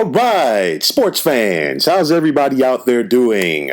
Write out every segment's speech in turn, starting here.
All right, sports fans, how's everybody out there doing?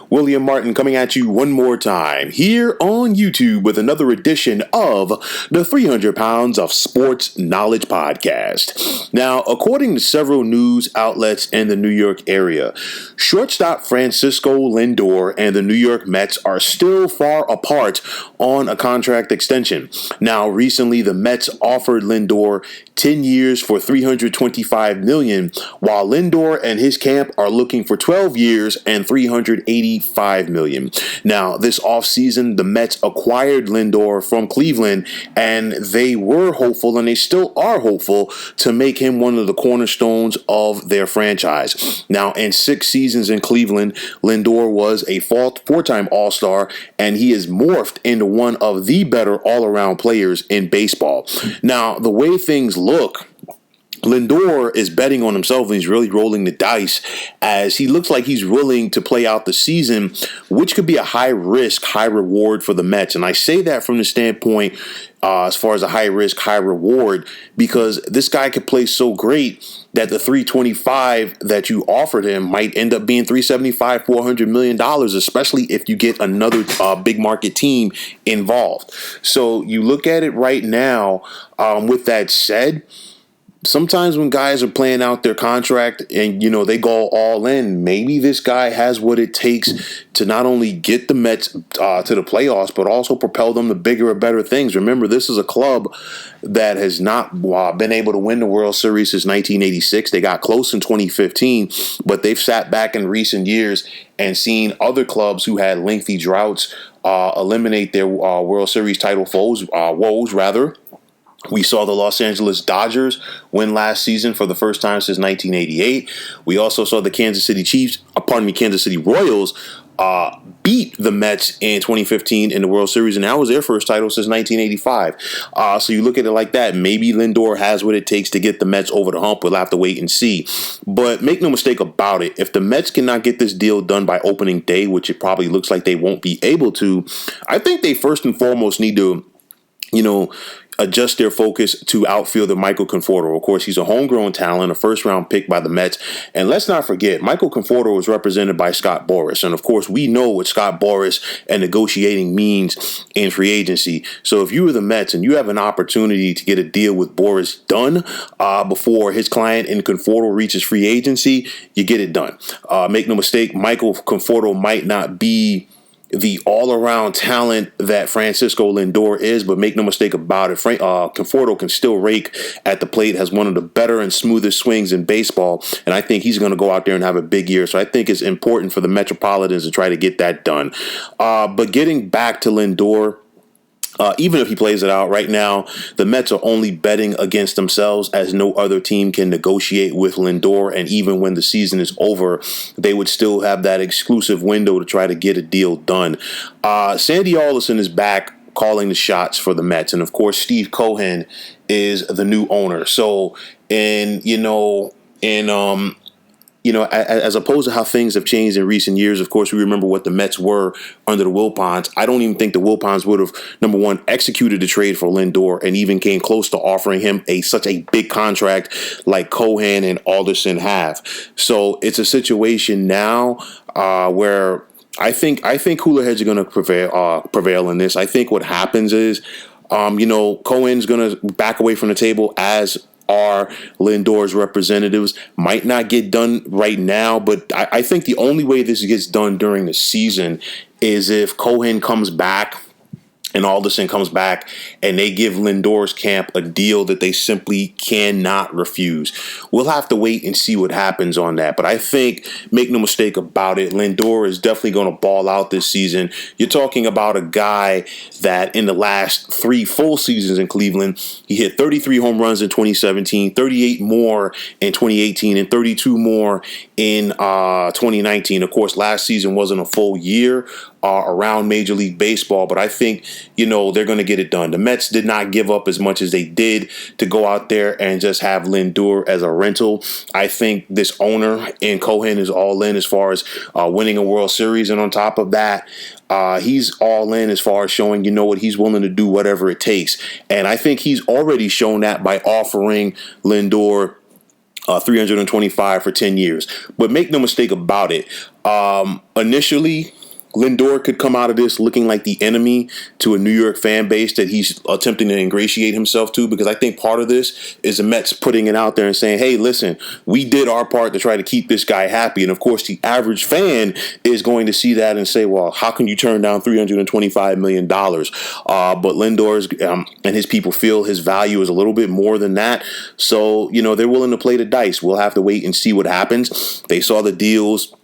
William Martin coming at you one more time here on YouTube with another edition of the 300 Pounds of Sports Knowledge Podcast. Now, according to several news outlets in the New York area, shortstop Francisco Lindor and the New York Mets are still far apart on a contract extension. Now, recently the Mets offered Lindor 10 years for $325 million, while Lindor and his camp are looking for 12 years and $385 million. Now, this offseason, the Mets acquired Lindor from Cleveland, and they were hopeful, and they still are hopeful, to make him one of the cornerstones of their franchise. Now, in 6 seasons in Cleveland, Lindor was a four-time All-Star, and he has morphed into one of the better all-around players in baseball. Now, the way things look, Lindor is betting on himself, and he's really rolling the dice as he looks like he's willing to play out the season, which could be a high risk, high reward for the Mets. And I say that from the standpoint as far as a high risk, high reward, because this guy could play so great that the $325 that you offered him might end up being $375, $400 million, especially if you get another big market team involved. So you look at it right now. With that said, sometimes when guys are playing out their contract and, they go all in, maybe this guy has what it takes to not only get the Mets to the playoffs, but also propel them to bigger and better things. Remember, this is a club that has not been able to win the World Series since 1986. They got close in 2015, but they've sat back in recent years and seen other clubs who had lengthy droughts eliminate their World Series title woes. We saw the Los Angeles Dodgers win last season for the first time since 1988. We also saw the Kansas City Royals beat the Mets in 2015 in the World Series, and that was their first title since 1985. So you look at it like that. Maybe Lindor has what it takes to get the Mets over the hump. We'll have to wait and see. But make no mistake about it, if the Mets cannot get this deal done by opening day, which it probably looks like they won't be able to, I think they first and foremost need to, adjust their focus to outfielder Michael Conforto. Of course, he's a homegrown talent, a first-round pick by the Mets. And let's not forget, Michael Conforto was represented by Scott Boras. And, of course, we know what Scott Boras and negotiating means in free agency. So if you were the Mets and you have an opportunity to get a deal with Boras done before his client in Conforto reaches free agency, you get it done. Make no mistake, Michael Conforto might not be the all-around talent that Francisco Lindor is, but make no mistake about it, Conforto can still rake at the plate, has one of the better and smoothest swings in baseball, and I think he's going to go out there and have a big year. So I think it's important for the Metropolitans to try to get that done. But getting back to Lindor, even if he plays it out right now, the Mets are only betting against themselves, as no other team can negotiate with Lindor. And even when the season is over, they would still have that exclusive window to try to get a deal done. Sandy Alderson is back calling the shots for the Mets. And of course, Steve Cohen is the new owner. So, as opposed to how things have changed in recent years, of course, we remember what the Mets were under the Wilpons. I don't even think the Wilpons would have, number one, executed the trade for Lindor and even came close to offering him such a big contract like Cohen and Alderson have. So it's a situation now where I think cooler heads are going to prevail in this. I think what happens is, Cohen's going to back away from the table, as are Lindor's representatives. Might not get done right now, but I think the only way this gets done during the season is if Cohen comes back and Alderson comes back and they give Lindor's camp a deal that they simply cannot refuse. We'll have to wait and see what happens on that. But I think, make no mistake about it, Lindor is definitely going to ball out this season. You're talking about a guy that in the last 3 full seasons in Cleveland, he hit 33 home runs in 2017, 38 more in 2018, and 32 more in 2019. Of course, last season wasn't a full year around Major League Baseball, but I think, they're going to get it done. The Mets did not give up as much as they did to go out there and just have Lindor as a rental. I think this owner in Cohen is all in as far as winning a World Series, and on top of that, he's all in as far as showing, he's willing to do whatever it takes. And I think he's already shown that by offering Lindor $325 for 10 years. But make no mistake about it. Initially, Lindor could come out of this looking like the enemy to a New York fan base that he's attempting to ingratiate himself to, because I think part of this is the Mets putting it out there and saying, hey, listen, we did our part to try to keep this guy happy. And of course, the average fan is going to see that and say, well, how can you turn down $325 million? But Lindor's and his people feel his value is a little bit more than that. So, they're willing to play the dice. We'll have to wait and see what happens. They saw the deals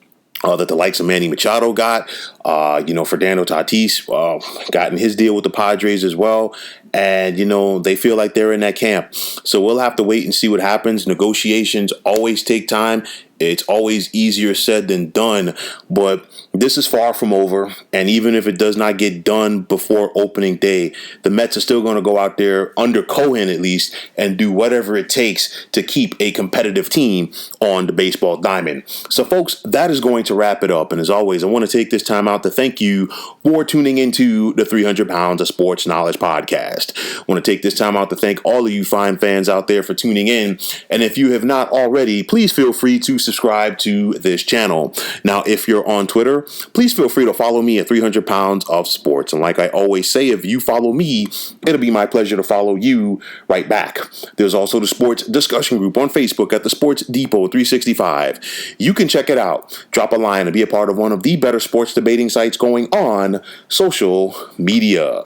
that the likes of Manny Machado got. Fernando Tatis got in his deal with the Padres as well. And, they feel like they're in that camp. So we'll have to wait and see what happens. Negotiations always take time. It's always easier said than done, but this is far from over. And even if it does not get done before opening day, the Mets are still going to go out there under Cohen at least and do whatever it takes to keep a competitive team on the baseball diamond. So folks, that is going to wrap it up. And as always, I want to take this time out to thank you for tuning into the 300 Pounds of Sports Knowledge podcast. I want to take this time out to thank all of you fine fans out there for tuning in. And if you have not already, please feel free to subscribe to this channel. Now, if you're on Twitter, please feel free to follow me at 300 Pounds of Sports. And like I always say, if you follow me, it'll be my pleasure to follow you right back. There's also the sports discussion group on Facebook at the Sports Depot 365. You can check it out, drop a line, and be a part of one of the better sports debating sites going on social media.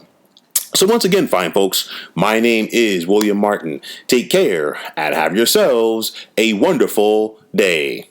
So once again, fine folks, my name is William Martin. Take care and have yourselves a wonderful day.